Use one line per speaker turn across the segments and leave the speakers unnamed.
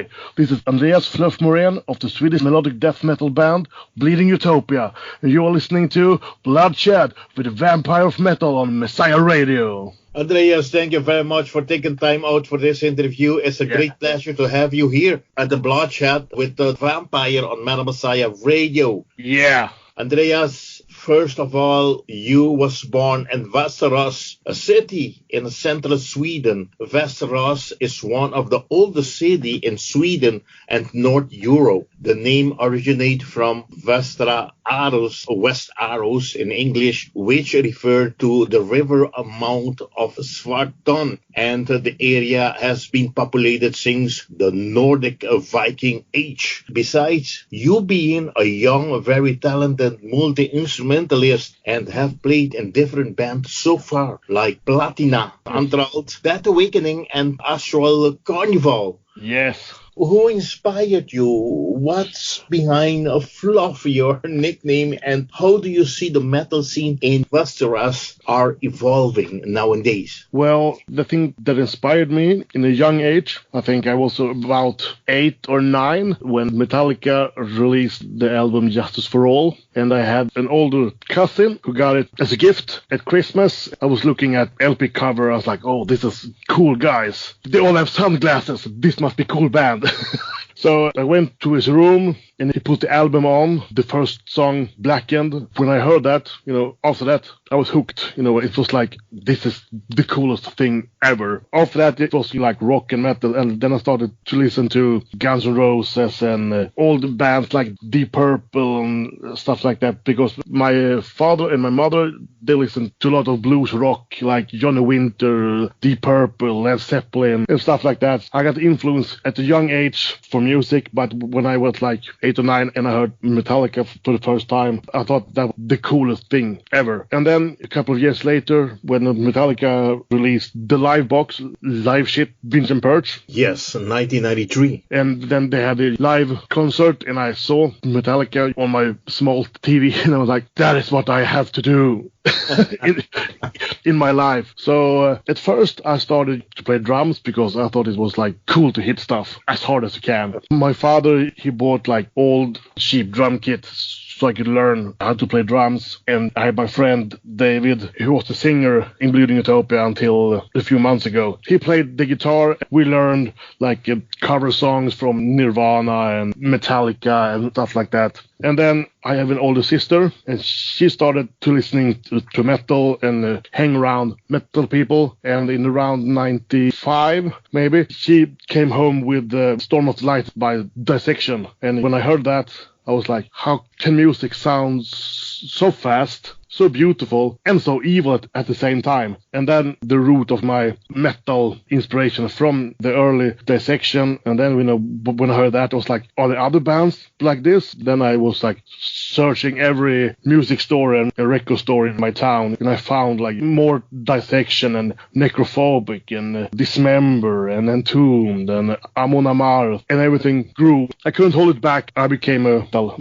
Hi, this is Andreas Fluff Morén of the Swedish melodic death metal band Bleeding Utopia, and you are listening to Bloodshed with the Vampire of Metal on Messiah Radio.
Andreas, thank you very much for taking time out for this interview. It's a great pleasure to have you here at the Bloodshed with the Vampire on Metal Messiah Radio.
Yeah.
Andreas, first of all, you was born in Västerås, a city in central Sweden. Västerås is one of the oldest cities in Sweden and North Europe. The name originates from Västra Aros, West Aros in English, which refer to the river amount of Svartån, and the area has been populated since the Nordic Viking age. Besides, you being a young, very talented multi-instrumentalist and have played in different bands so far, like Platina, Antralt, Death Awakening, and Astral Carnival.
Yes.
Who inspired you? What's behind Fluff, your nickname, and how do you see the metal scene in Västerås are evolving nowadays?
Well, the thing that inspired me in a young age, I think I was about 8 or 9 when Metallica released the album Justice for All, and I had an older cousin who got it as a gift at Christmas. I was looking at LP cover, I was like, oh, this is cool guys. They all have sunglasses, this must be cool band. So I went to his room and he put the album on, the first song, Blackened. When I heard that, after that, I was hooked. It was like, this is the coolest thing ever. After that, it was like rock and metal. And then I started to listen to Guns N' Roses and all the bands like Deep Purple and stuff like that. Because my father and my mother, they listened to a lot of blues rock like Johnny Winter, Deep Purple, Led Zeppelin and stuff like that. I got influence at a young age for music, but when I was like 8 or 9 and I heard Metallica for the first time, I thought that was the coolest thing ever. And then a couple of years later, when Metallica released the live box, Live Shit, Binge and Purge.
Yes, 1993.
And then they had a live concert and I saw Metallica on my small TV and I was like, that is what I have to do in my life. So at first I started to play drums because I thought it was like cool to hit stuff as hard as you can. My father, he bought like old cheap drum kits so I could learn how to play drums. And I had my friend David, who was the singer in Bleeding Utopia until a few months ago. He played the guitar. We learned like cover songs from Nirvana and Metallica and stuff like that. And then I have an older sister, and she started to listening to metal and hang around metal people. And in around 95, maybe, she came home with Storm of the Light by Dissection. And when I heard that, I was like, how can music sound so fast, so beautiful, and so evil at the same time? And then the root of my metal inspiration from the early Dissection, and then when I heard that, I was like, are there other bands like this? Then I was like searching every music store and a record store in my town, and I found like more Dissection and Necrophobic and Dismember and Entombed and Amon Amarth, and everything grew. I couldn't hold it back. I became a metal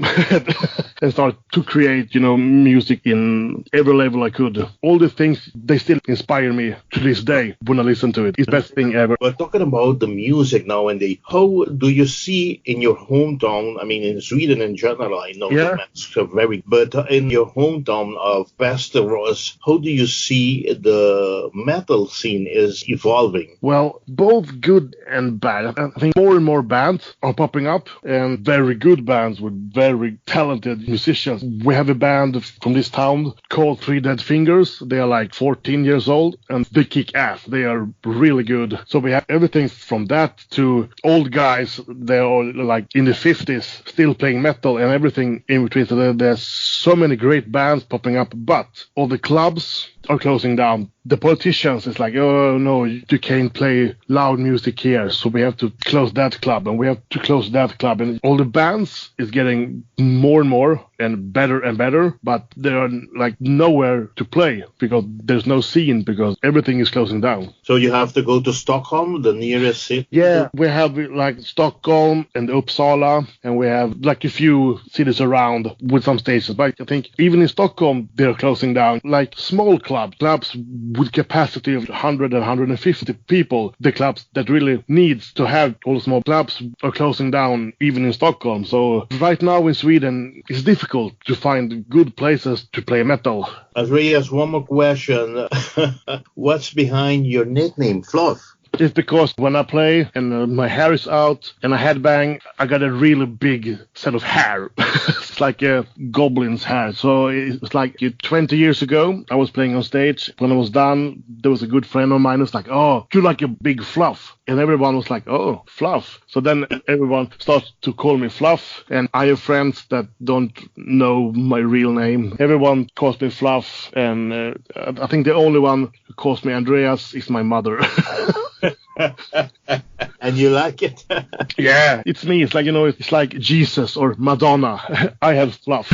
and started to create, music in every level I could. All the things, they still inspire me to this day when I listen to it. It's the best thing ever.
We're talking about the music now and then. How do you see in your hometown, I mean in Sweden in general, I know that's very, but in your hometown of Västerås, how do you see the metal scene is evolving?
Well, both good and bad. I think more and more bands are popping up, and very good bands with very talented musicians. We have a band from this town called Three Dead Fingers. They are like 14 years old and they kick ass. They are really good. So we have everything from that to old guys. They're all like in the 50s still playing metal and everything in between. So there's so many great bands popping up, but all the clubs are closing down. The politicians is like, oh no, you can't play loud music here, so we have to close that club and we have to close that club. And all the bands is getting more and more and better, but there are like nowhere to play because there's no scene because everything is closing down.
So you have to go to Stockholm, the nearest city?
Yeah, we have like Stockholm and Uppsala, and we have like a few cities around with some stations. But I think even in Stockholm, they're closing down. Like small clubs with capacity of 100 and 150 people. The clubs that really needs to have all the small clubs are closing down, even in Stockholm. So right now in Sweden, it's difficult to find good places to play metal.
Andreas, one more question. What's behind your nickname, Fluff?
It's because when I play and my hair is out and I headbang, I got a really big set of hair. It's like a goblin's hair. So it's like 20 years ago, I was playing on stage. When I was done, there was a good friend of mine who was like, oh, you like a big Fluff. And everyone was like, oh, Fluff. So then everyone starts to call me Fluff. And I have friends that don't know my real name. Everyone calls me Fluff. And I think the only one who calls me Andreas is my mother.
And you like it?
Yeah, it's me. It's like, it's like Jesus or Madonna. I have Fluff.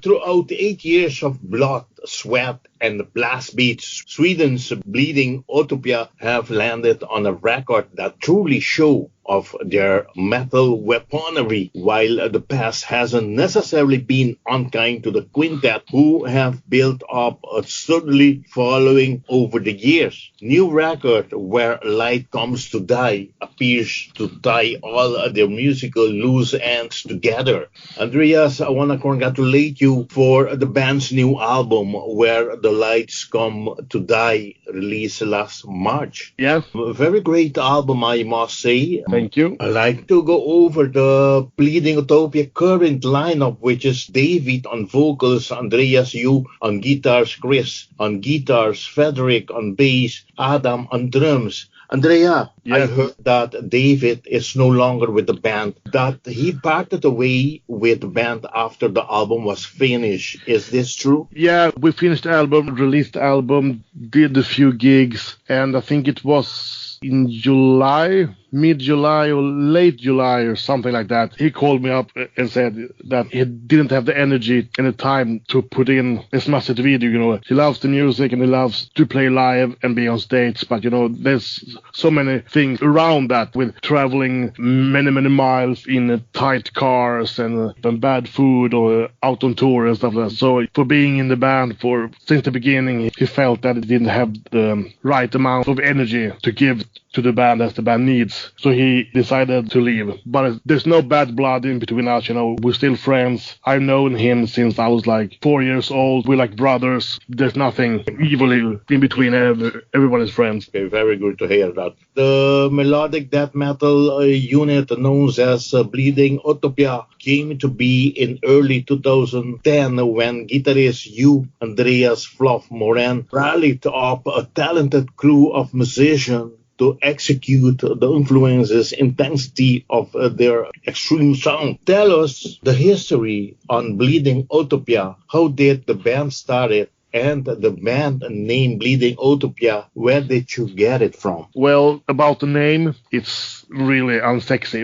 Throughout the 8 years of blood, sweat, and blast beats, Sweden's Bleeding Utopia have landed on a record that truly show of their metal weaponry, while the past hasn't necessarily been unkind to the quintet, who have built up a sturdy following over the years. New record, Where Light Comes to Die, appears to tie all their musical loose ends together. Andreas, I want to congratulate you for the band's new album, Where the Lights Come to Die, released last March.
Yeah.
A very great album, I must say.
Thank you.
I'd like to go over the Bleeding Utopia current lineup, which is David on vocals, Andreas, you on guitars, Chris on guitars, Fredrik on bass, Adam on drums. Andrea, yeah. I heard that David is no longer with the band, that he parted away with the band after the album was finished. Is this true?
Yeah, we finished the album, released the album, did a few gigs, and I think it was in July, mid-July or late July or something like that. He called me up and said that he didn't have the energy and the time to put in as much as video. He loves the music and he loves to play live and be on stage, but there's so many things around that, with traveling many miles in tight cars and bad food or out on tour and stuff like that. So for being in the band since the beginning, he felt that it didn't have the right amount of energy to give to the band as the band needs. So he decided to leave. But there's no bad blood in between us, we're still friends. I've known him since I was like 4 years old. We're like brothers. There's nothing evil in between. Everyone is friends.
Okay, very good to hear that. The melodic death metal unit known as Bleeding Utopia came to be in early 2010 when guitarist Andreas Fluff Moren rallied up a talented crew of musicians to execute the influences, intensity of their extreme sound. Tell us the history on Bleeding Utopia. How did the band started? And the band name Bleeding Utopia, where did you get it from?
Well, about the name, it's really unsexy.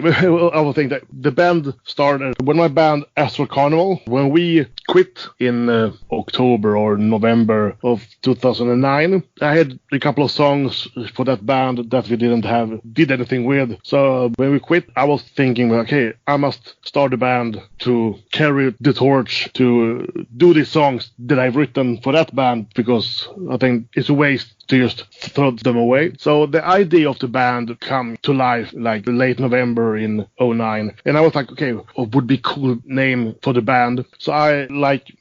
I would think that the band started when my band Astral Carnival, when we quit in October or November of 2009. I had a couple of songs for that band that we did anything with. So when we quit, I was thinking, okay, I must start a band to carry the torch, to do these songs that I've written for that band, because I think it's a waste to just throw them away. So the idea of the band come to life like late November in 2009, and I was like, okay, what would be a cool name for the band? So I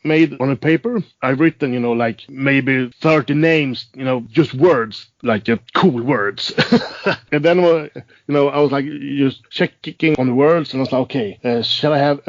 made on a paper, I've written like maybe 30 names, just words, like cool words. And then I was like just checking on the words, and I was like, okay, shall I have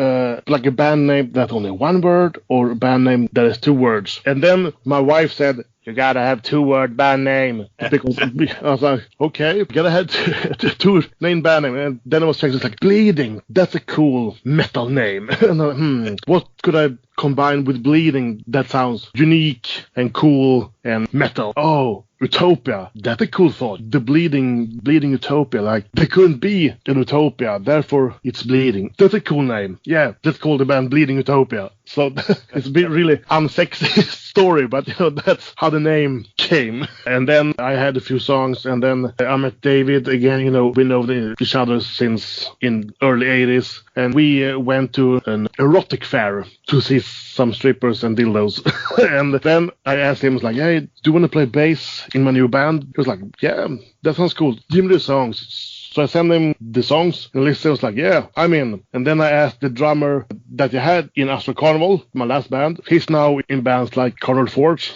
like a band name that's only one word or a band name that is two words? And then my wife said, you gotta have 2-word band name. Because I was like, okay, gotta have 2-name band name. And then I was checking, like, Bleeding, that's a cool metal name. And what could I combine with Bleeding that sounds unique and cool and metal? Oh, Utopia, that's a cool thought. The Bleeding Utopia, like, there couldn't be an Utopia, therefore it's Bleeding. That's a cool name. Yeah, let's call the band Bleeding Utopia. So it's a bit really unsexy story, but that's how the name came. And then I had a few songs, and then I met David again. We know each other since in early 80s, and we went to an erotic fair to see some strippers and dildos. And then I asked him, like, hey, do you want to play bass in my new band? He was like, yeah, that sounds cool. Give me the songs. So I sent him the songs, and Listen was like, yeah, I'm in. And then I asked the drummer that you had in Astro Carnival, my last band. He's now in bands like Carnival Forge.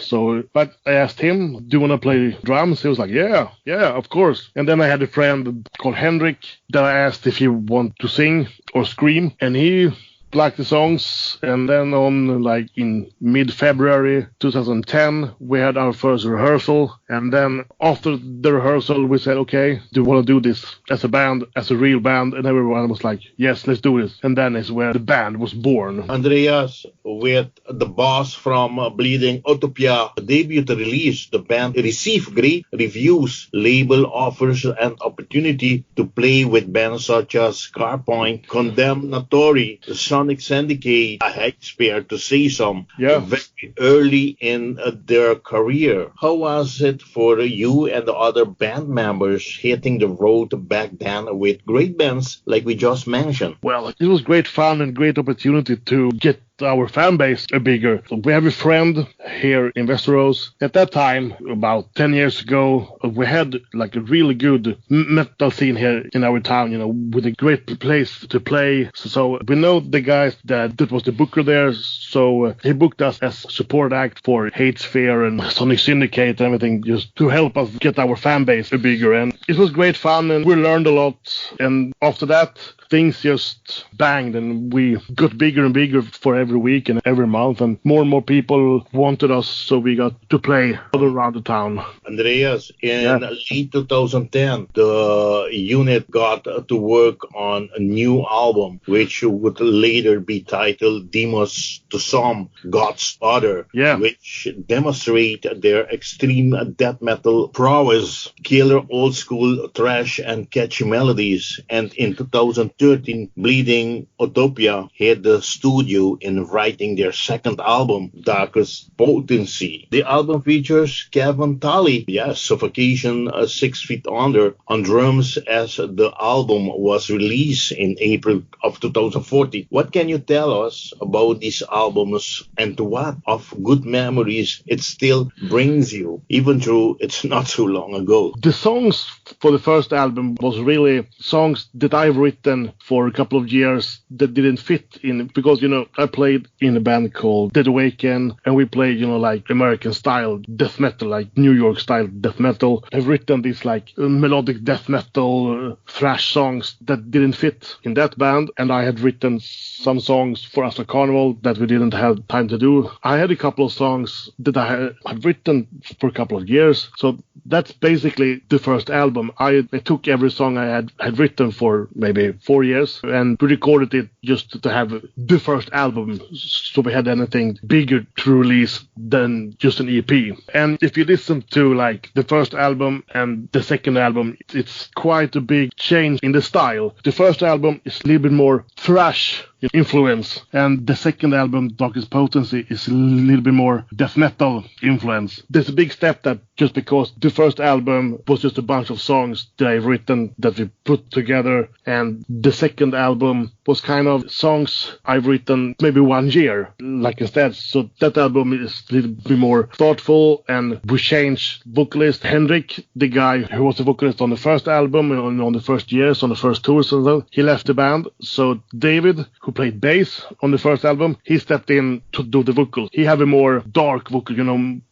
But I asked him, do you want to play drums? He was like, yeah, of course. And then I had a friend called Henrik that I asked if he wanted to sing or scream. And he liked the songs, and then on like in mid-February 2010 we had our first rehearsal, and then after the rehearsal we said, okay, do you want to do this as a band, as a real band? And everyone was like, yes, let's do this. And then is where the band was born.
Andreas, with the boss from Bleeding Utopia debut release, the band received great reviews. Label offers an opportunity to play with bands such as Carpoint, Condemnatory, Sonic Syndicate, I expect to see some very early in their career. How was it for you and the other band members hitting the road back then with great bands like we just mentioned?
Well, it was great fun and great opportunity to get our fan base bigger. So we have a friend here in Westeros. At that time, about 10 years ago, we had like a really good metal scene here in our town, with a great place to play. So we know the guys that was the booker there. So he booked us as support act for Hate Sphere and Sonic Syndicate and everything, just to help us get our fan base bigger. And it was great fun, and we learned a lot. And after that, things just banged, and we got bigger and bigger for every week and every month, and more people wanted us, so we got to play all around the town.
Andreas, in late 2010, the unit got to work on a new album, which would later be titled Demos to Some, God's Other, which demonstrate their extreme death metal prowess, killer old school thrash and catchy melodies. And in 2013, Bleeding Utopia hit the studio in writing their second album, Darkest Potency. The album features Kevin Talley, Suffocation 6 Feet Under, on drums, as the album was released in April of 2014. What can you tell us about these albums, and to what of good memories it still brings you, even though it's not so long ago?
The songs for the first album was really songs that I've written for a couple of years that didn't fit in, because, I played in a band called Dead Awaken, and we played, like American style death metal, like New York style death metal. I've written these like melodic death metal thrash songs that didn't fit in that band, and I had written some songs for Astro Carnival that we didn't have time to do. I had a couple of songs that I had written for a couple of years, so that's basically the first album. I took every song I had written for maybe 4 years and recorded it just to have the first album, so we had anything bigger to release than just an EP. And if you listen to like the first album and the second album, it's quite a big change in the style. The first album is a little bit more thrash influence, and the second album, Darkest Potency, is a little bit more death metal influence. There's a big step that just because the first album was just a bunch of songs that I've written that we put together, and the second album was kind of songs I've written maybe 1 year, like instead. So that album is a little bit more thoughtful, and we changed vocalist. Henrik, the guy who was the vocalist on the first album and on the first years, on the first tours and so, he left the band. So David, who played bass on the first album, he stepped in to do the vocal. He had a more dark vocal,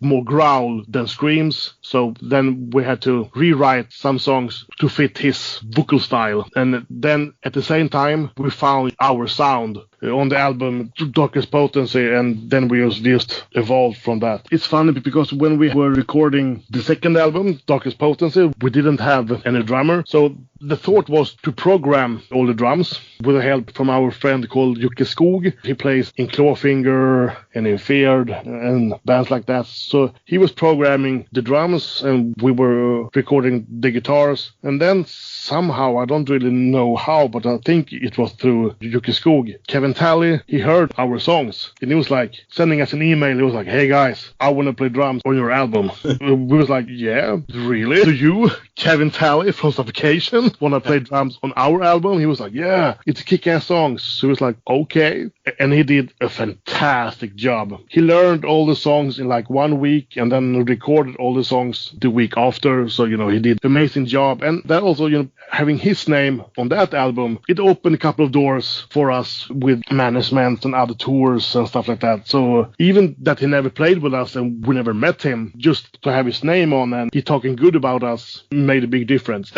more growl than screams. So then we had to rewrite some songs to fit his vocal style. And then at the same time, we found our sound on the album Darkest Potency, and then we just evolved from that. It's funny because when we were recording the second album, Darkest Potency, we didn't have any drummer. So the thought was to program all the drums with the help from our friend called Jocke Skog. He plays in Clawfinger and in Feared and bands like that. So he was programming the drums and we were recording the guitars. And then somehow, I don't really know how, but I think it was through Jocke Skog, Kevin Talley, he heard our songs and he was like sending us an email. He was like, hey guys, I want to play drums on your album. We was like, yeah, really? Do you, Kevin Talley from Suffocation, want to play drums on our album? He was like, yeah, it's kick-ass songs. So he was like, okay. and he did a fantastic job. He learned all the songs in like 1 week and then recorded all the songs the week after. So, he did an amazing job. And that also, having his name on that album, it opened a couple of doors for us with management and other tours and stuff like that. So even that he never played with us and we never met him, just to have his name on and he talking good about us made a big difference.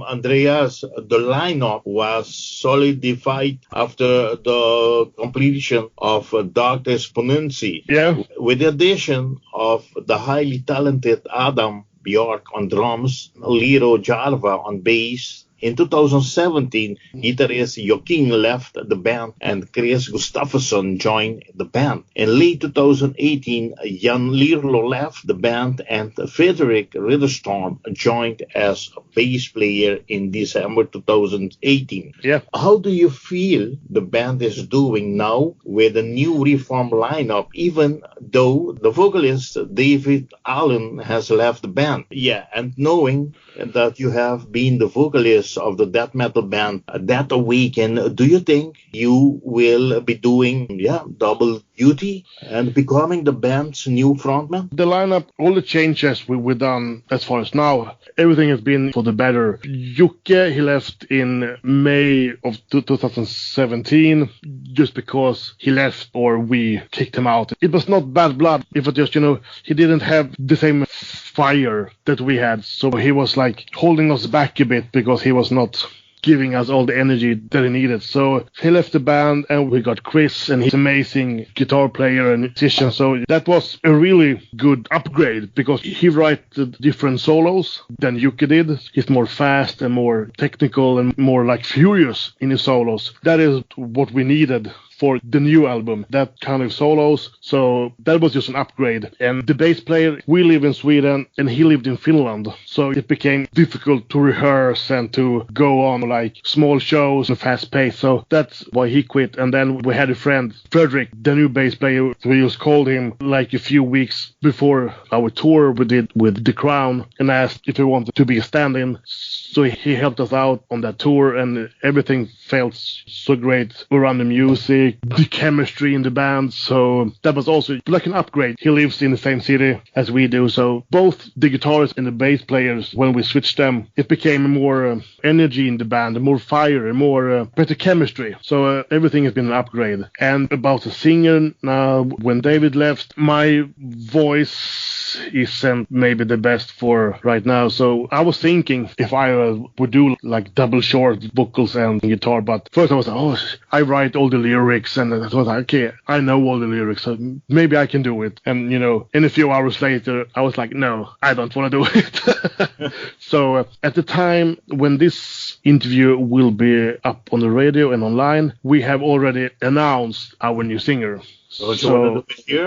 Andreas, the lineup was solidified after the completion of Darkest Ponency.
Yeah.
With the addition of the highly talented Adam Björk on drums, Liro Jarva on bass. In 2017, guitarist Joaquin left the band and Chris Gustavsson joined the band. In late 2018, Jan Lirlo left the band and Fredrik Ridderström joined as a bass player in December 2018.
Yeah.
How do you feel the band is doing now with a new reformed lineup, even though the vocalist David Ahlen has left the band? Yeah, and knowing that you have been the vocalist of the death metal band Death Awaken, do you think you will be doing double duty and becoming the band's new frontman?
The lineup, all the changes we've done as far as now, everything has been for the better. Jocke, he left in May of 2017 just because he left or we kicked him out. It was not bad blood. It was just, he didn't have the same fire that we had. So he was like holding us back a bit because he was not giving us all the energy that he needed. So he left the band and we got Chris, and he's an amazing guitar player and musician. So that was a really good upgrade because he writes different solos than Jocke did. He's more fast and more technical and more like furious in his solos. That is what we needed for the new album, that kind of solos. So that was just an upgrade. And the bass player, we live in Sweden and he lived in Finland. So it became difficult to rehearse and to go on like small shows and fast pace. So that's why he quit. And then we had a friend, Fredrik, the new bass player. We just called him like a few weeks before our tour we did with The Crown and asked if he wanted to be a stand-in. So he helped us out on that tour and everything felt so great around the music, the chemistry in the band. So that was also like an upgrade. He lives in the same city as we do. So both the guitarists and the bass players, when we switched them, it became more energy in the band, more fire, and more better chemistry. So everything has been an upgrade. And about the singer, now when David left, my voice isn't maybe the best for right now. So I was thinking if I would do like double short vocals and guitar, but first I was like, I write all the lyrics, and I thought, okay, I know all the lyrics, so maybe I can do it. And in a few hours later, I was like, no, I don't want to do it. So at the time when this interview will be up on the radio and online, we have already announced our new singer.
So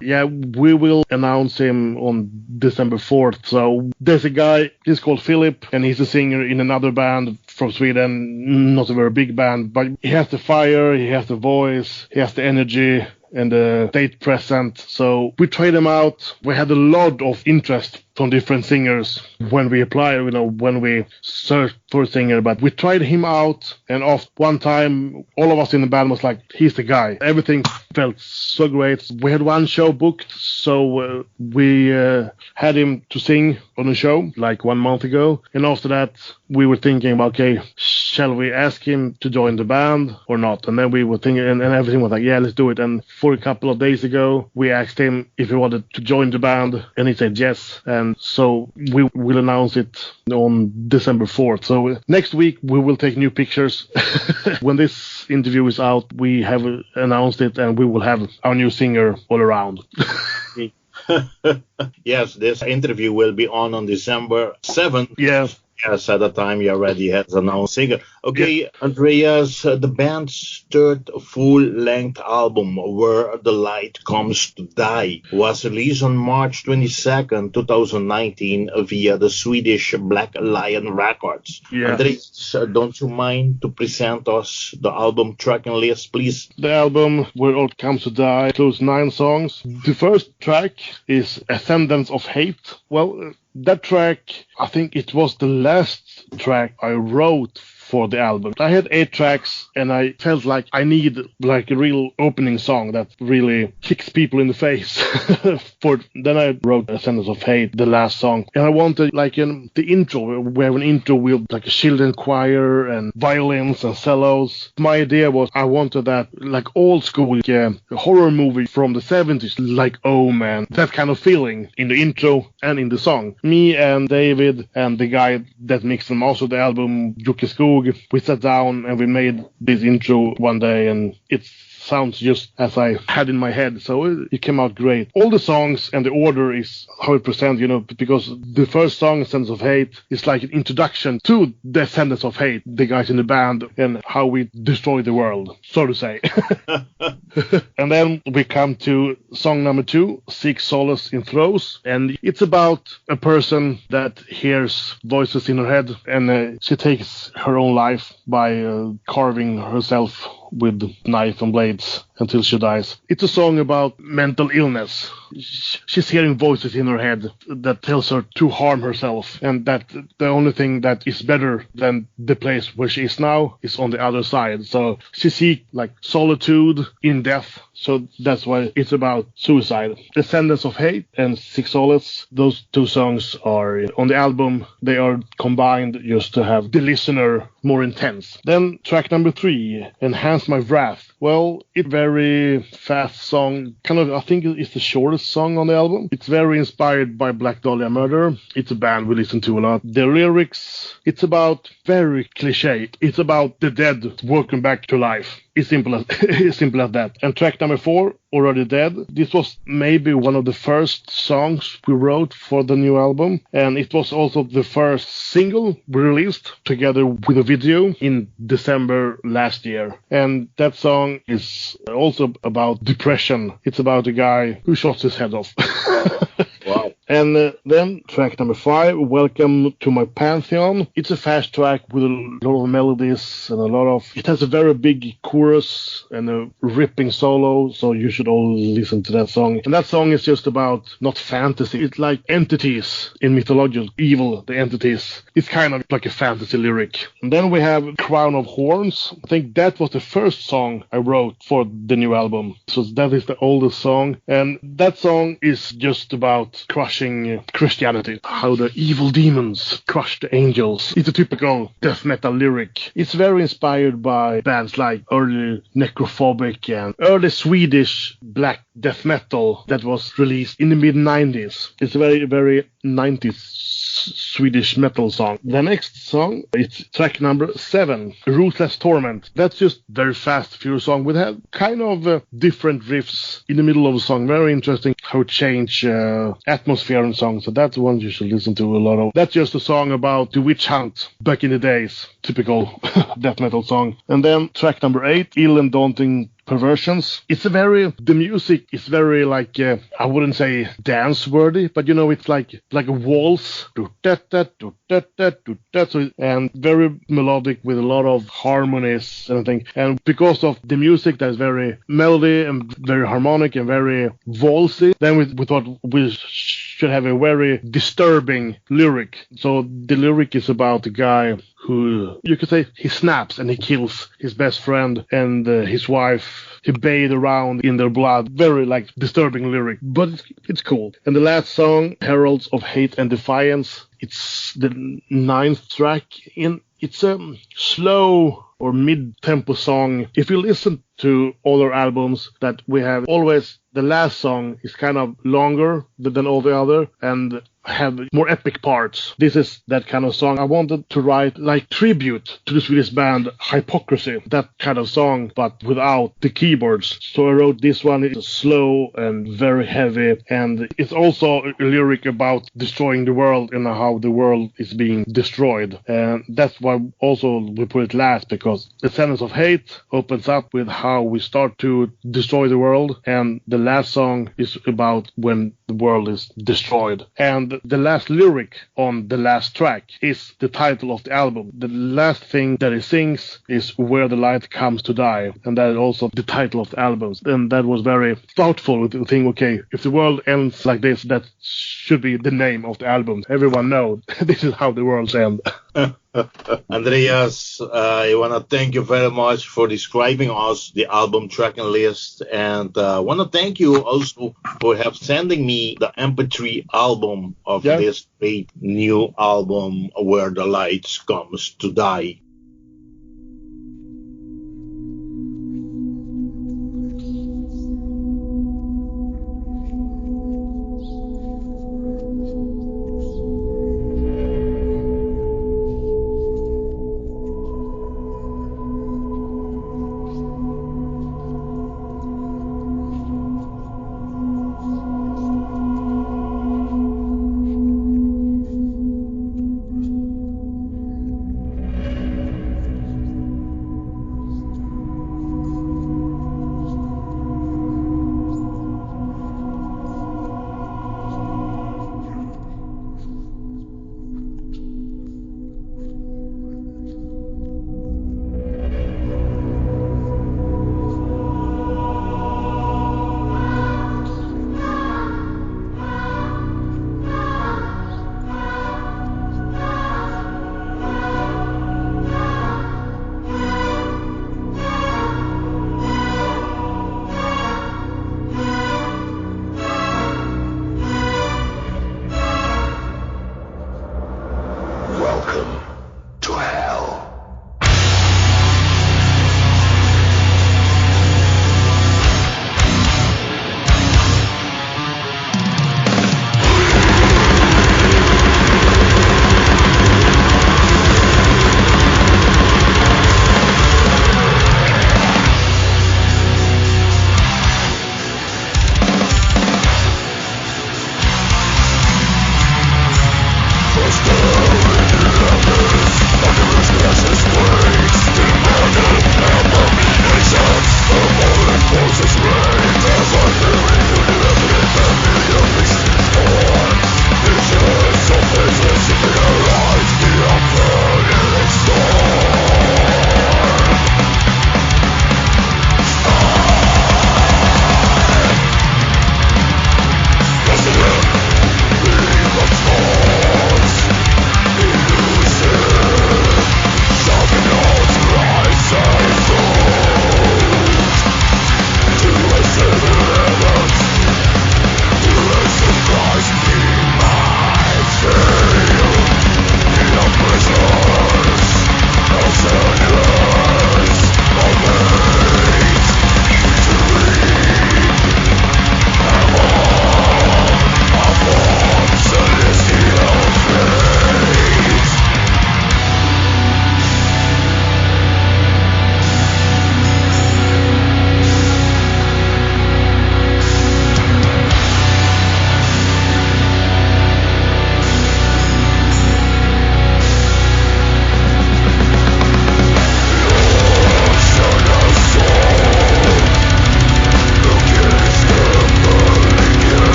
yeah, we will announce him on December 4th. So there's a guy, he's called Philip, and he's a singer in another band from Sweden, not a very big band, but he has the fire, he has the voice, he has the energy and the stage present. So we tried him out. We had a lot of interest from different singers when we applied, when we searched for a singer, but we tried him out, and after one time, all of us in the band was like, he's the guy. Everything felt so great. We had one show booked, so we had him to sing on a show like 1 month ago, and after that, we were thinking about, okay, shall we ask him to join the band or not? And then we were thinking, and everything was like, yeah, let's do it. And for a couple of days ago, we asked him if he wanted to join the band, and he said yes. And so we will announce it on December 4th. So next week, we will take new pictures. When this interview is out, we have announced it, and we will have our new singer all around.
Yes, this interview will be on December 7th.
Yes.
Yes, at the time you already had announced singer. Okay, yeah. Andreas, the band's third full-length album, Where the Light Comes to Die, was released on March 22nd, 2019 via the Swedish Black Lion Records. Yeah. Andreas, don't you mind to present us the album tracking list, please?
The album, Where It Comes to Die, includes 9 songs. The first track is Ascendants of Hate. Well, that track, I think it was the last track I wrote for the album. I had 8 tracks, and I felt like I need like a real opening song that really kicks people in the face. Then I wrote Ascendants of Hate, the last song, and I wanted like the intro. We have an intro with like a children choir and violins and cellos. My idea was I wanted that like old school horror movie from the 70s, like Omen, that kind of feeling in the intro and in the song. Me and David and the guy that mixed and mastered the album, Jocke Skog, we sat down and we made this intro one day, and it sounds just as I had in my head, so it came out great. All the songs and the order is how it presents, because the first song, Ascendants of Hate, is like an introduction to the Ascendants of Hate, the guys in the band, and how we destroy the world, so to say. And then we come to song number 2, Seek Solace in Throes, and it's about a person that hears voices in her head, and she takes her own life by carving herself with knife and blades until she dies. It's a song about mental illness. She's hearing voices in her head that tells her to harm herself, and that the only thing that is better than the place where she is now is on the other side. So she seeks like solitude in death. So that's why it's about suicide. Ascendants of Hate and Seek Solace, those 2 songs are on the album. They are combined just to have the listener more intense. Then track number 3, Enhance My Wrath. Well, it's a very fast song. I think it's the shortest song on the album. It's very inspired by Black Dahlia Murder. It's a band we listen to a lot. The lyrics, it's about very cliche. It's about the dead walking back to life. It's simple as that. And track number 4, Already Dead. This was maybe one of the first songs we wrote for the new album, and it was also the first single we released together with a video in December last year. And that song is also about depression. It's about a guy who shot his head off. Wow. And then track number 5, Welcome to My Pantheon. It's a fast track with a lot of melodies and it has a very big chorus and a ripping solo, so you should all listen to that song. And that song is just about not fantasy, it's like entities in mythology, evil, the entities. It's kind of like a fantasy lyric. And then we have Crown of Horns. I think that was the first song I wrote for the new album. So that is the oldest song. And that song is just about crushing Christianity, how the evil demons crush the angels. It's a typical death metal lyric. It's very inspired by bands like early Necrophobic and early Swedish black death metal that was released in the mid-90s. It's a very, very 90s Swedish metal song. The next song, it's track number 7, Ruthless Torment. That's just very fast, furious song. We have kind of different riffs in the middle of the song. Very interesting how it changed atmosphere and song. So that's one you should listen to a lot of. That's just a song about the witch hunt back in the days. Typical death metal song. And then track number 8, Ill and Daunting Perversions. The music is very like, I wouldn't say dance worthy, but it's like a waltz, and very melodic with a lot of harmonies and everything. And because of the music that's very melody and very harmonic and very waltzy, then we thought we should have a very disturbing lyric. So the lyric is about a guy who, you could say, he snaps and he kills his best friend and his wife. He bathed around in their blood. Very disturbing lyric, but it's cool. And the last song, Heralds of Hate and Defiance, it's the 9th track. It's a slow or mid-tempo song. If you listen to all our albums that we have, always the last song is kind of longer than all the other and have more epic parts. This is that kind of song. I wanted to write tribute to the Swedish band Hypocrisy, that kind of song, but without the keyboards. So I wrote this one. It's slow and very heavy, and it's also a lyric about destroying the world and how the world is being destroyed. And that's why also we put it last, because Ascendants of Hate opens up with how we start to destroy the world, and the last song is about when the world is destroyed. And the last lyric on the last track is the title of the album. The last thing that he sings is Where the Light Comes to Die, and that is also the title of the album. And that was very thoughtful with the thing, okay, if the world ends like this, that should be the name of the album. Everyone knows this is how the world ends.
Andreas, I want to thank you very much for describing us the album tracking list, and I want to thank you also for sending me the MP3 album of this great new album, Where the Lights Comes to Die.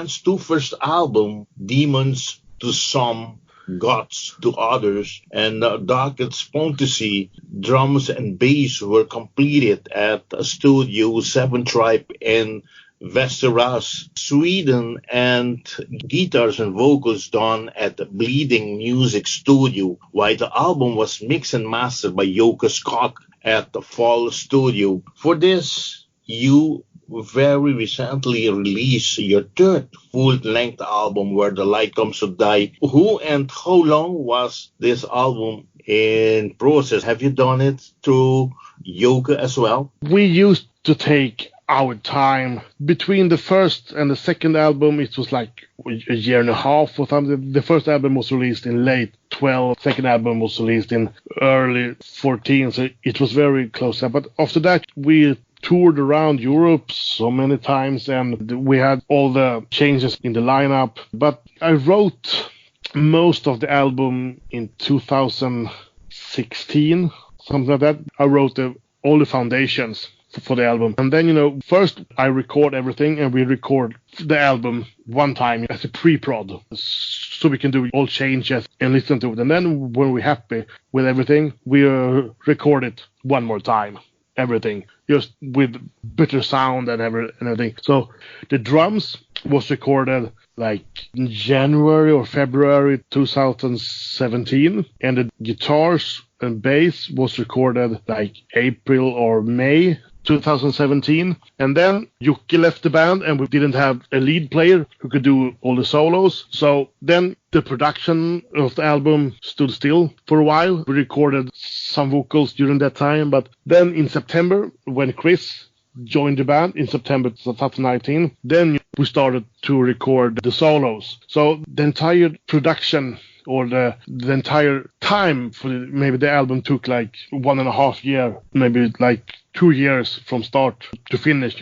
band's two first albums, Demons to Some, Gods to Others, and Darkest Fantasy, drums and bass were completed at Studio 7 Tribe in Västerås, Sweden, and guitars and vocals done at the Bleeding Music Studio, while the album was mixed and mastered by Jocke Scott at the Fall Studio. For this, you very recently released your third full-length album, Where the Light Comes to Die. Who and how long was this album in process? Have you done it through Jocke as well?
We used to take our time between the first and the second album. It was like a year and a half or something. The first album was released in late 12, second album was released in early 14, so it was very close. But after that, we toured around Europe so many times, and we had all the changes in the lineup. But I wrote most of the album in 2016, something like that. I wrote all the foundations for the album. And then, first I record everything, and we record the album one time as a pre-prod, so we can do all changes and listen to it. And then when we're happy with everything, we record it one more time. Everything, just with better sound and everything. So the drums was recorded like in January or February 2017, and the guitars and bass was recorded like April or May 2017. And then Jocke left the band, and we didn't have a lead player who could do all the solos. So then the production of the album stood still for a while. We recorded some vocals during that time, but then in September, when Chris joined the band in September 2019, then we started to record the solos. So the entire production, or the entire time for maybe the album took like 1.5 years, maybe like 2 years from start to finish,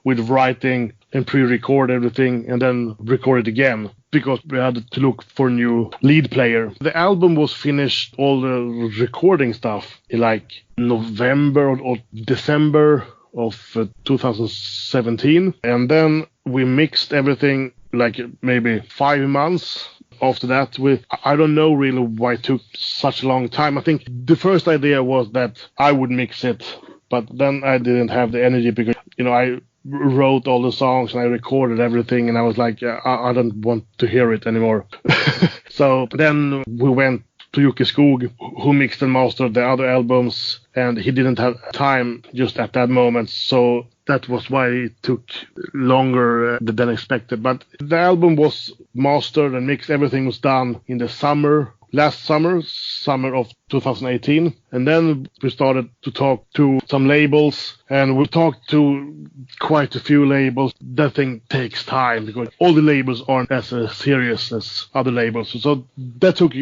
with writing and pre-record everything and then record it again, because we had to look for a new lead player. The album was finished, all the recording stuff, in like November or December of 2017, and then we mixed everything like maybe 5 months. After that, I don't know really why it took such a long time. I think the first idea was that I would mix it, but then I didn't have the energy, because I wrote all the songs and I recorded everything, and I was like, I don't want to hear it anymore. So then we went to Jocke Skog, who mixed and mastered the other albums, and he didn't have time just at that moment, so that was why it took longer than expected. But the album was mastered and mixed, everything was done in the last summer of 2018. And then we started to talk to some labels, and we talked to quite a few labels. That thing takes time, because all the labels aren't as serious as other labels. So that took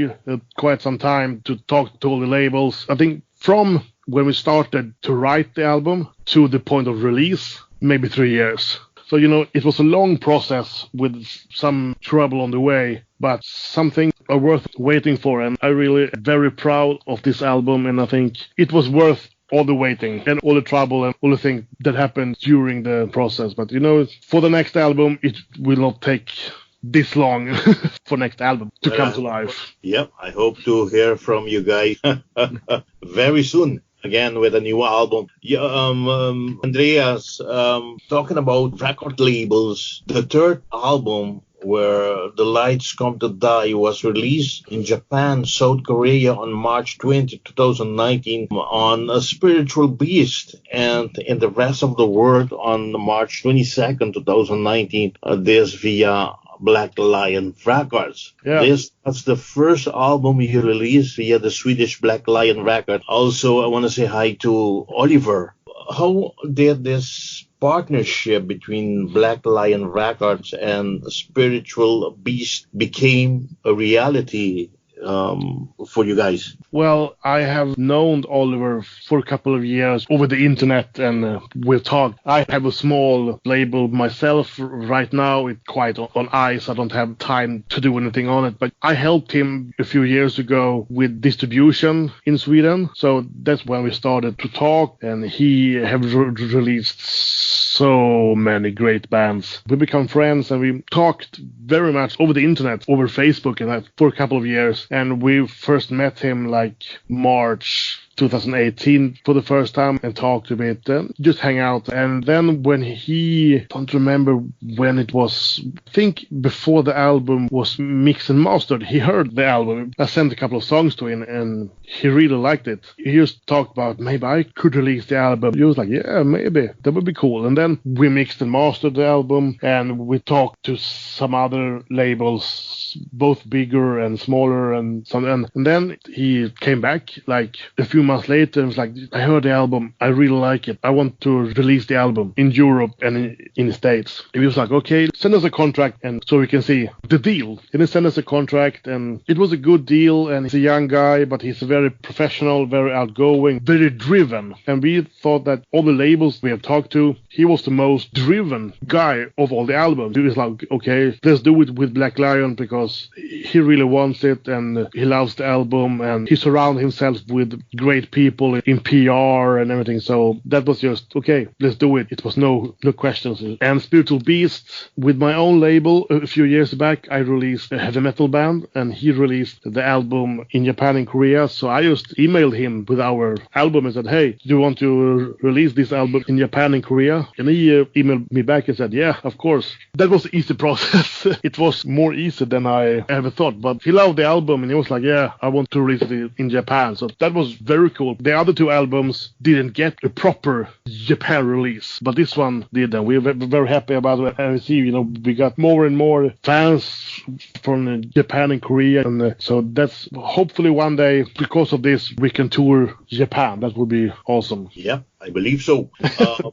quite some time to talk to all the labels. I think from when we started to write the album to the point of release, maybe 3 years. So, it was a long process with some trouble on the way, but something worth waiting for. And I'm really very proud of this album, and I think it was worth all the waiting and all the trouble and all the things that happened during the process. But, for the next album, it will not take this long for next album to come to life.
Yep, I hope to hear from you guys very soon. Again, with a new album. Andreas, talking about record labels, the third album, Where the Lights Come to Die, was released in Japan, South Korea on March 20, 2019, on A Spiritual Beast, and in the rest of the world on March 22nd, 2019, this via Black Lion Records.
Yeah.
This was the first album you released via the Swedish Black Lion Records. Also, I want to say hi to Oliver. How did this partnership between Black Lion Records and Spiritual Beast became a reality for you guys?
Well, I have known Oliver for a couple of years over the internet, and we've talked. I have a small label myself right now. It's quite on ice. I don't have time to do anything on it, but I helped him a few years ago with distribution in Sweden. So that's when we started to talk, and he have released so many great bands. We become friends and we talked very much over the internet, over Facebook, and that for a couple of years. And we first met him like March 2018 for the first time and talked a bit and just hang out. And then when he, don't remember when it was, I think before the album was mixed and mastered, he heard the album. I sent a couple of songs to him and he really liked it. He just talked about maybe I could release the album. He was like, yeah, maybe that would be cool. And then we mixed and mastered the album and we talked to some other labels, both bigger and smaller and some. And then he came back like a few months later and was like, I heard the album, I really like it, I want to release the album in Europe and in the States. And he was like, okay, send us a contract and so we can see the deal. And he sent us a contract and it was a good deal. And he's a young guy, but he's very professional, very outgoing, very driven. And we thought that all the labels we have talked to, he was the most driven guy of all the albums. He was like, okay, let's do it with Black Lion because he really wants it and he loves the album and he surrounds himself with great people in PR and everything. So that was just, okay, let's do it. It was no questions. And Spiritual Beast, with my own label, a few years back, I released a heavy metal band and he released the album in Japan and Korea. So I just emailed him with our album and said, hey, do you want to release this album in Japan and Korea? And he emailed me back and said, yeah, of course. That was an easy process. It was more easy than I ever thought. But he loved the album and he was like, yeah, I want to release it in Japan. So that was very cool. The other two albums didn't get a proper Japan release, but this one did, and we're very happy about it. And see, we got more and more fans from Japan and Korea, and so that's hopefully one day, because of this, we can tour Japan. That would be awesome.
Yeah, I believe so.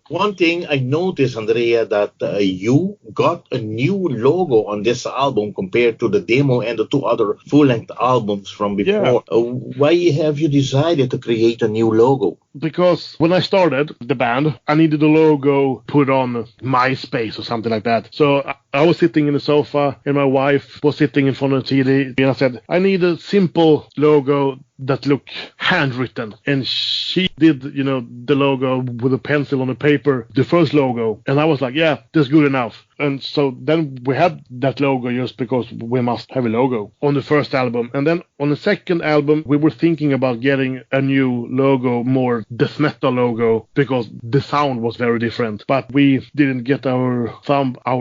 One thing I noticed, Andrea, that you got a new logo on this album compared to the demo and the two other full-length albums from before. Yeah. Why have you decided to create a new logo?
Because when I started the band, I needed a logo put on MySpace or something like that. So I was sitting in the sofa and my wife was sitting in front of the TV and I said, I need a simple logo that look handwritten. And she did, the logo with a pencil on the paper, the first logo. And I was like, yeah, that's good enough. And so then we had that logo just because we must have a logo on the first album. And then on the second album, we were thinking about getting a new logo, more death metal logo, because the sound was very different. But we didn't get our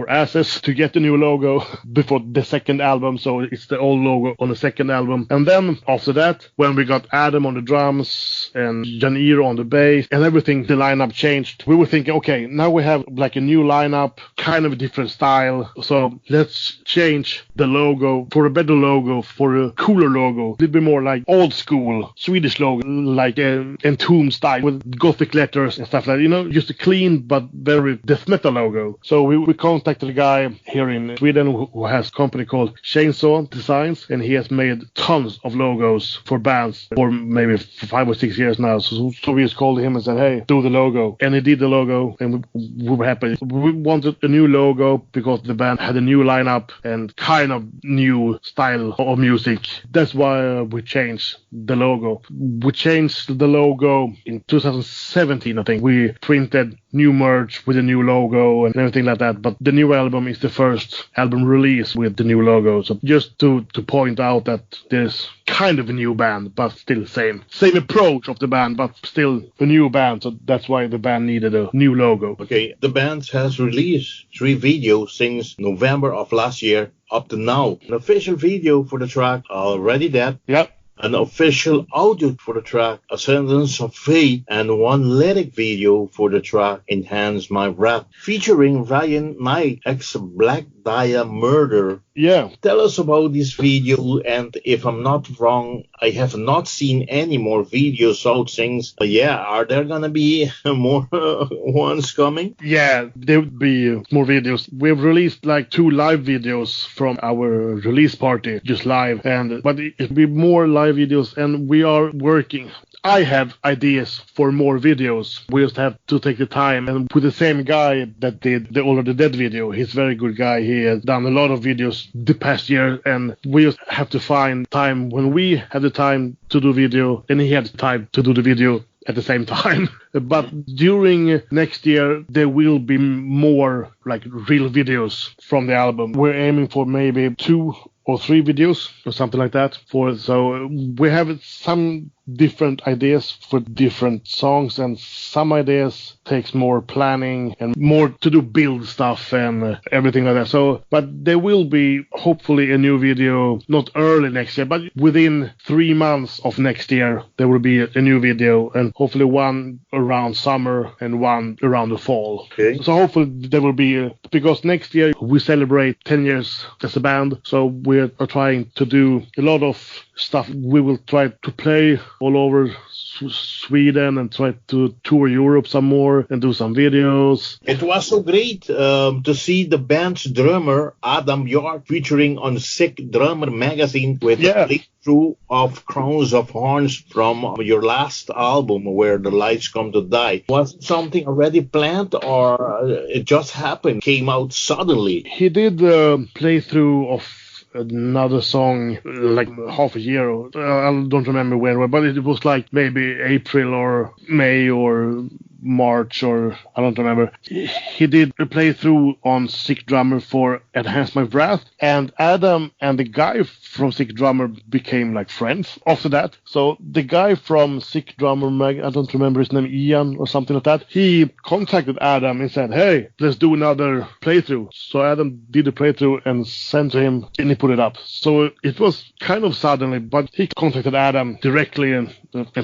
asses to get the new logo before the second album. So it's the old logo on the second album. And then after that, when we got Adam on the drums and Janir on the bass and everything, the lineup changed. We were thinking, okay, now we have like a new lineup, kind of a different style. So let's change the logo for a better logo, for a cooler logo. A little bit more like old school Swedish logo, like Entomb style with gothic letters and stuff like that. Just a clean but very death metal logo. So we contacted a guy here in Sweden who has a company called Chainsaw Designs, and he has made tons of logos for bands for maybe 5 or 6 years now. So we just called him and said, hey, do the logo. And he did the logo and we were happy. We wanted a new logo because the band had a new lineup and kind of new style of music. That's why we changed the logo. We changed the logo in 2017, I think. We printed new merch with a new logo and everything like that. But the new album is the first album release with the new logo. So just to point out that there's kind of a new band, but still same approach of the band, but still a new band. So that's why the band needed a new logo.
Okay, the band has released 3 videos since November of last year up to now. An official video for the track Already Dead.
Yep.
An official audio for the track Ascendants of Hate, and one lyric video for the track Enhance My Wrath, featuring Ryan Knight, ex-Black Dia Murder.
Yeah.
Tell us about this video, and if I'm not wrong, I have not seen any more videos out since. Are there gonna be more ones coming?
Yeah, there will be more videos. We've released like 2 live videos from our release party, just live, but it'll be more live videos, and we are working. I have ideas for more videos. We just have to take the time, and with the same guy that did the Already Dead video, he's a very good guy. He has done a lot of videos the past year, and we just have to find time when we have the time to do video, and he had time to do the video at the same time. But during next year, there will be more like real videos from the album. We're aiming for maybe 2 or 3 videos or something like that. So we have some different ideas for different songs, and some ideas takes more planning and more to do build stuff and everything like that. So, but there will be hopefully a new video, not early next year, but within 3 months of next year, there will be a new video, and hopefully one around summer and one around the fall.
Okay.
So hopefully there will be, because next year we celebrate 10 years as a band, so we're trying to do a lot of stuff. We will try to play all over Sweden and try to tour Europe some more and do some videos.
It was so great to see the band's drummer, Adam Björk, featuring on Sick Drummer magazine with a playthrough of Crowns of Horns from your last album, Where the Lights Come to Die. Was it something already planned, or it just happened, came out suddenly?
He did a playthrough of another song like half a year, I don't remember when, but it was like maybe April or May or March, or I don't remember. He did a playthrough on Sick Drummer for Enhance My Wrath, and Adam and the guy from Sick Drummer became like friends after that. So the guy from Sick Drummer I don't remember his name, Ian or something like that, he contacted Adam and said, hey, let's do another playthrough. So Adam did a playthrough and sent to him, and he put it up. So it was kind of suddenly, but he contacted Adam directly and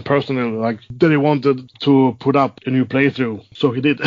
personally, like, that he wanted to put up a new playthrough. So he did.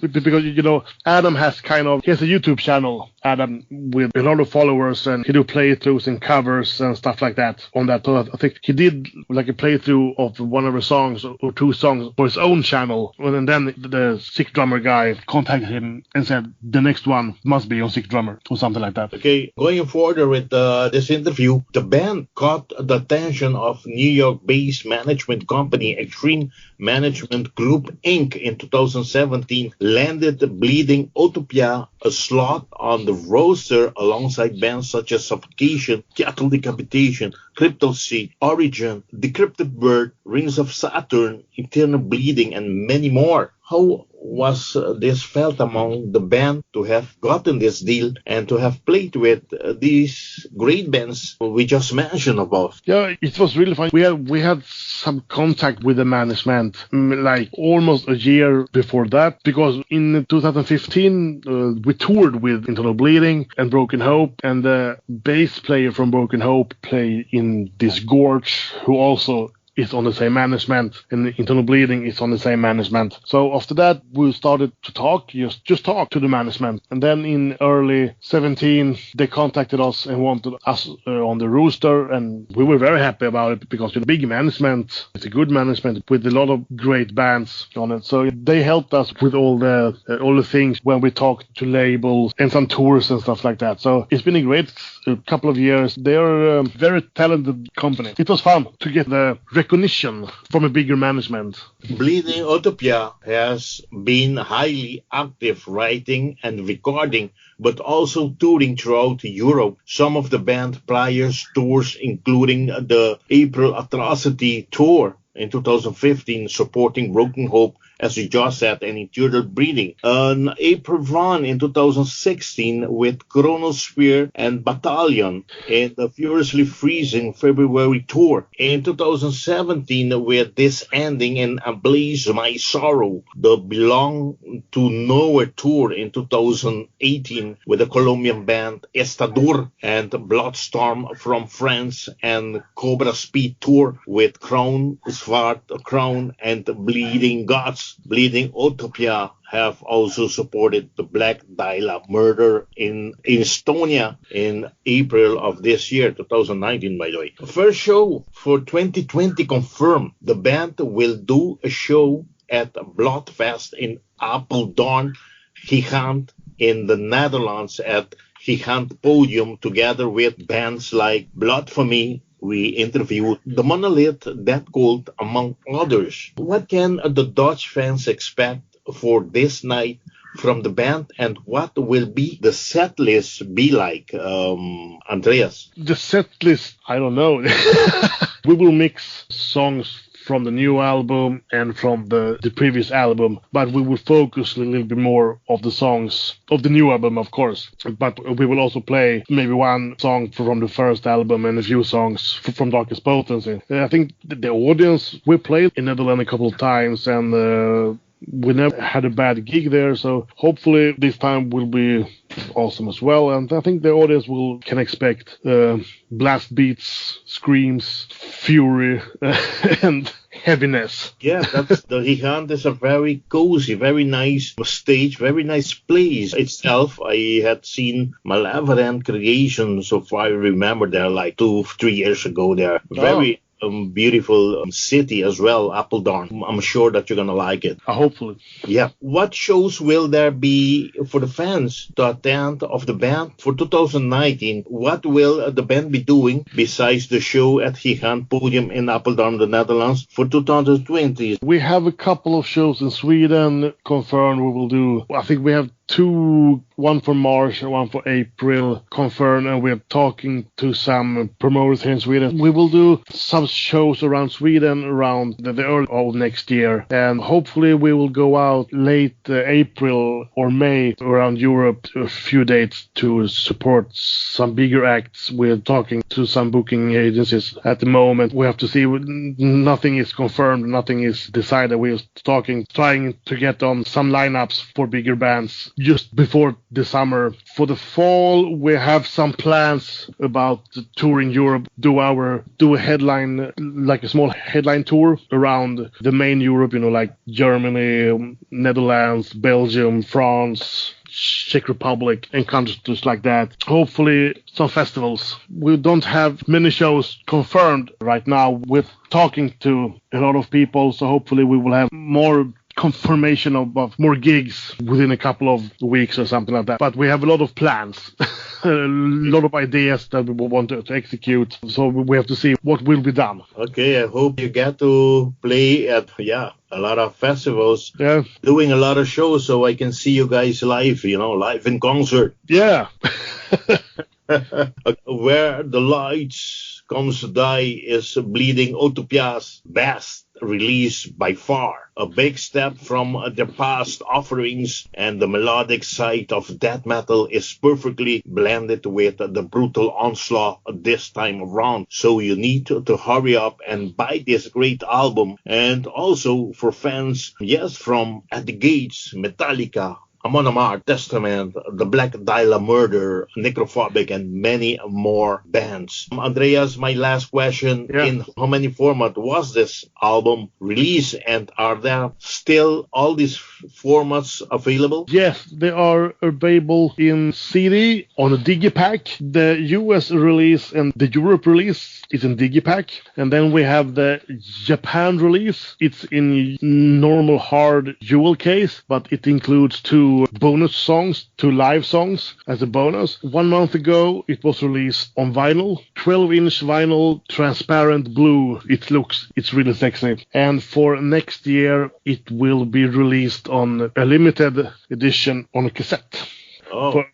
Because, you know, Adam he has a YouTube channel, Adam, with a lot of followers, and he do playthroughs and covers and stuff like that on that. So I think he did like a playthrough of one of his songs or 2 songs for his own channel. And then the Sick Drummer guy contacted him and said the next one must be on Sick Drummer or something like that.
Okay, going further with this interview, the band caught the attention of New York-based management company Extreme Management Group Inc. in 2017, landed Bleeding Utopia a slot on the roster alongside bands such as Suffocation, Cattle Decapitation, Cryptosea, Origin, Decrypted Bird, Rings of Saturn, Eternal Bleeding, and many more. How was this felt among the band to have gotten this deal and to have played with these great bands we just mentioned above?
Yeah, it was really fun. We had some contact with the management like almost a year before that, because in 2015 we toured with Internal Bleeding and Broken Hope, and the bass player from Broken Hope played in Disgorge, who also is on the same management, and Internal Bleeding is on the same management. So after that, we started to talk, just talk to the management. And then in early 17, they contacted us and wanted us on the roster, and we were very happy about it, because it's a big management, it's a good management with a lot of great bands on it. So they helped us with all the things when we talked to labels and some tours and stuff like that. So it's been a great couple of years. They're a very talented company. It was fun to get the recognition from a bigger management.
Bleeding Utopia has been highly active writing and recording, but also touring throughout Europe. Some of the band players tours, including the April Atrocity tour in 2015, supporting Broken Hope, as you just said, and Eternal Bleeding. An April run in 2016 with Chronosphere and Battalion, and the Furiously Freezing February tour. In 2017, with this ending in Ablaze My Sorrow, the Belong to Nowhere tour in 2018 with the Colombian band Estador, and Bloodstorm from France, and Cobra Speed tour with Crown, Svart Crown, and Bleeding Gods. Bleeding Utopia have also supported the Black Dahlia murder in Estonia in April of this year, 2019, by the way. First show for 2020 confirmed. The band will do a show at Bloodfest in Apeldoorn, Gigant in the Netherlands at Gigant Podium, together with bands like Blood for Me. We interviewed the Monolith, Death Cult, among others. What can the Dutch fans expect for this night from the band, and what will be the set list be like, Andreas?
The set list, I don't know. We will mix songs from the new album and from the previous album, but we will focus a little bit more of the songs of the new album, of course. But we will also play maybe one song from the first album and a few songs from Darkest Potency. I think the audience, we played in Netherlands a couple of times, and we never had a bad gig there, so hopefully this time will be awesome as well. And I think the audience can expect blast beats, screams, fury, and heaviness.
Yeah, that's the Gigant is a very cozy, very nice stage, very nice place itself. I had seen Malevolent Creation, so far I remember there like 2-3 years ago there. Very beautiful city as well, Apeldoorn. I'm sure that you're gonna like it.
Hopefully.
Yeah. What shows will there be for the fans to attend of the band for 2019? What will the band be doing besides the show at Gigant Podium in Apeldoorn, the Netherlands, for 2020?
We have a couple of shows in Sweden confirmed. We will do, I think we have two, one for March and one for April confirmed, and we're talking to some promoters here in Sweden. We will do some shows around Sweden around the early of next year, and hopefully we will go out late April or May around Europe a few dates to support some bigger acts. We're talking to some booking agencies at the moment. We have to see, nothing is confirmed, nothing is decided. We're trying to get on some lineups for bigger bands just before the summer. For the fall, we have some plans about touring Europe, do a headline, like a small headline tour around the main Europe, like Germany, Netherlands, Belgium, France, Czech Republic, and countries like that. Hopefully some festivals. We don't have many shows confirmed right now. We're talking to a lot of people, so hopefully we will have more confirmation of more gigs within a couple of weeks or something like that. But we have a lot of plans, a lot of ideas that we want to execute. So we have to see what will be done.
Okay, I hope you get to play at, a lot of festivals, doing a lot of shows, so I can see you guys live, live in concert.
Yeah.
Where the Lights Comes to Die is Bleeding Utopia's best release by far. A big step from their past offerings, and the melodic side of death metal is perfectly blended with the brutal onslaught this time around. So you need to hurry up and buy this great album. And also for fans, from At the Gates, Metallica, Amon Amarth, Testament, The Black Dahlia Murder, Necrophobic, and many more bands. Andreas, my last question, in how many format was this album released, and are there still all these formats available?
Yes, they are available in CD, on a Digipack. The US release and the Europe release is in Digipack, and then we have the Japan release. It's in normal hard jewel case, but it includes two bonus songs, 2 live songs as a bonus. 1 month ago it was released on vinyl, 12-inch vinyl, transparent blue. It's really sexy. And for next year it will be released on a limited edition on a cassette.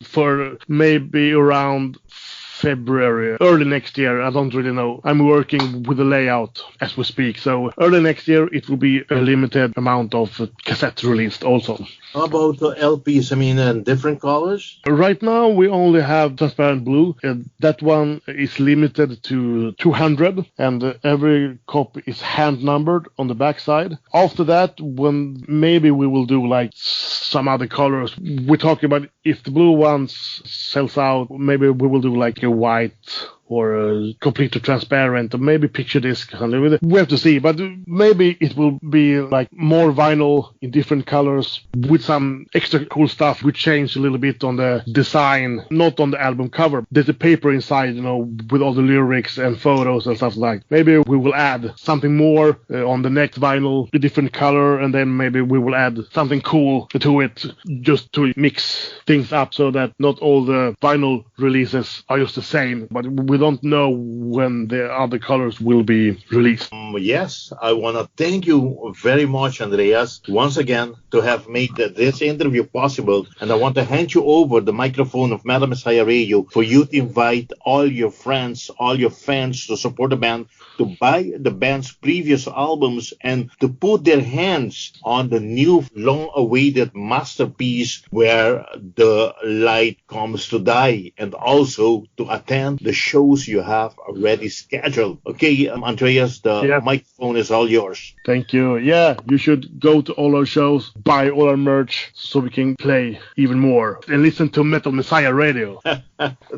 For maybe around February, early next year. I don't really know. I'm working with the layout as we speak. So early next year, it will be a limited amount of cassettes released also.
How about the LPs? In different colors?
Right now, we only have transparent blue. And that one is limited to 200, and every copy is hand numbered on the back side. After that, when maybe we will do like some other colors. We're talking about if the blue ones sells out, maybe we will do like a white or a completely transparent, or maybe picture disc or something. We have to see, but maybe it will be like more vinyl in different colors with some extra cool stuff. We change a little bit on the design, not on the album cover. There's a paper inside, with all the lyrics and photos and stuff like that. Maybe we will add something more on the next vinyl, a different color, and then maybe we will add something cool to it just to mix things up so that not all the vinyl releases are just the same, but we don't know when the other colors will be released.
Yes, I want to thank you very much, Andreas, once again, to have made this interview possible. And I want to hand you over the microphone of Metal Messiah Radio for you to invite all your friends, all your fans to support the band to buy the band's previous albums and to put their hands on the new long-awaited masterpiece Where the Light Comes to Die, and also to attend the shows you have already scheduled. Okay, Andreas, the microphone is all yours.
Thank you. Yeah, you should go to all our shows, buy all our merch, so we can play even more, and listen to Metal Messiah Radio.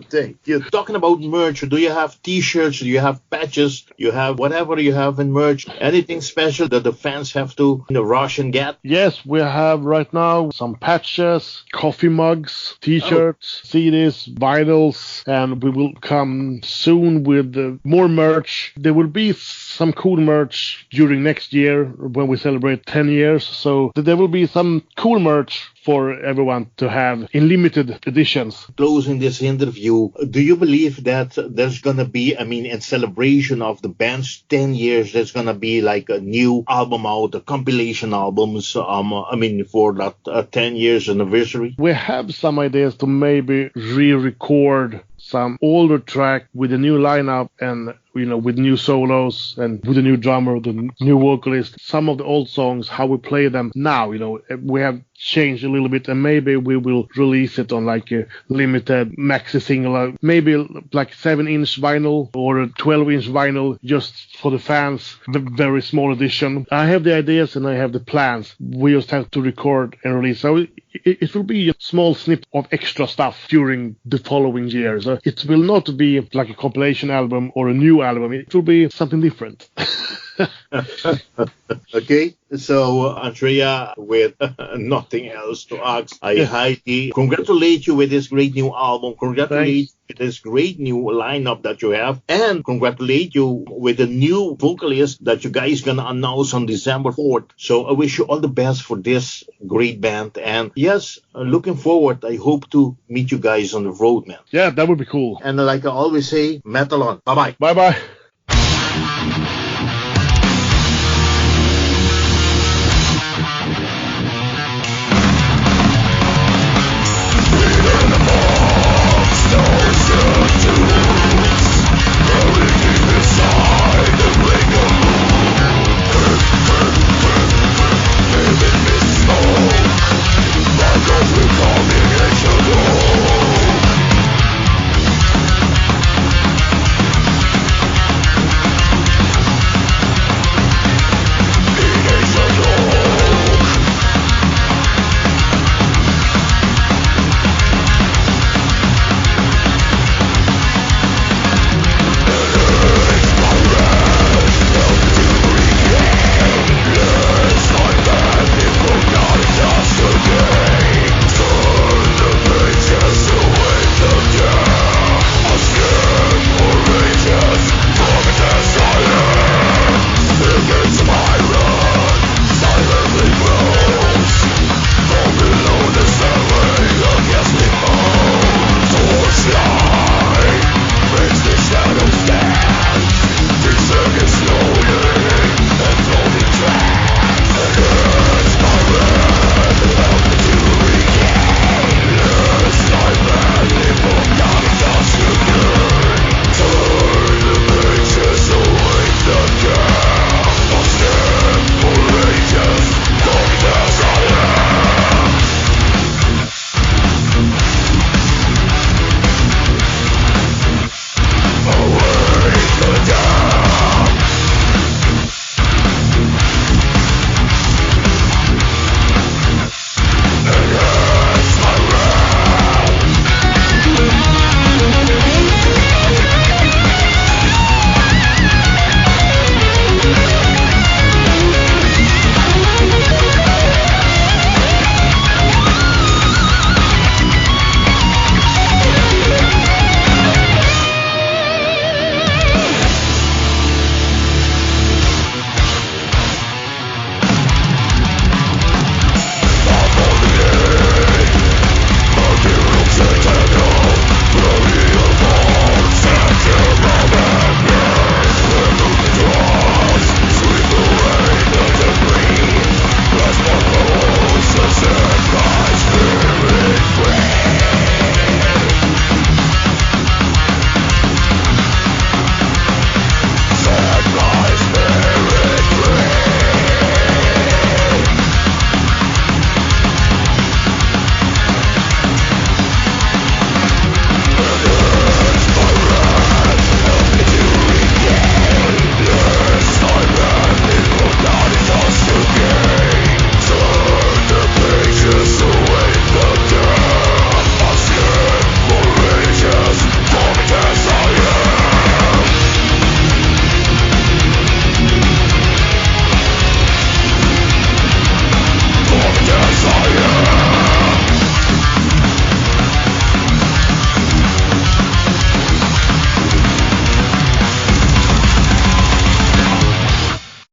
Thank you. Talking about merch, do you have t-shirts, do you have patches, you have whatever you have in merch, anything special that the fans have to rush and get?
Yes, we have right now some patches, coffee mugs, t-shirts, CDs, vinyls, and we will come soon with more merch. There will be some cool merch during next year when we celebrate 10 years, so there will be some cool merch for everyone to have in limited editions.
Closing this interview, do you believe that there's going to be, in celebration of the band's 10 years, there's going to be like a new album out, a compilation albums, for that 10 years anniversary?
We have some ideas to maybe re-record some older track with a new lineup and with new solos and with a new drummer, the new vocalist. Some of the old songs, how we play them now, we have changed a little bit, and maybe we will release it on like a limited maxi single, maybe like 7-inch vinyl or a 12-inch vinyl just for the fans, the very small edition. I have the ideas and I have the plans. We just have to record and release. So it will be a small snip of extra stuff during the following years. It will not be like a compilation album or a new album. It will be something different.
Okay, so Andrea, with nothing else to ask, I highly congratulate you with this great new album. Congratulate you with this great new lineup that you have, and congratulate you with the new vocalist that you guys gonna announce on December 4th. So I wish you all the best for this great band, and yes, looking forward. I hope to meet you guys on the road, man.
Yeah, that would be cool.
And like I always say, metal on. Bye bye.
Bye bye.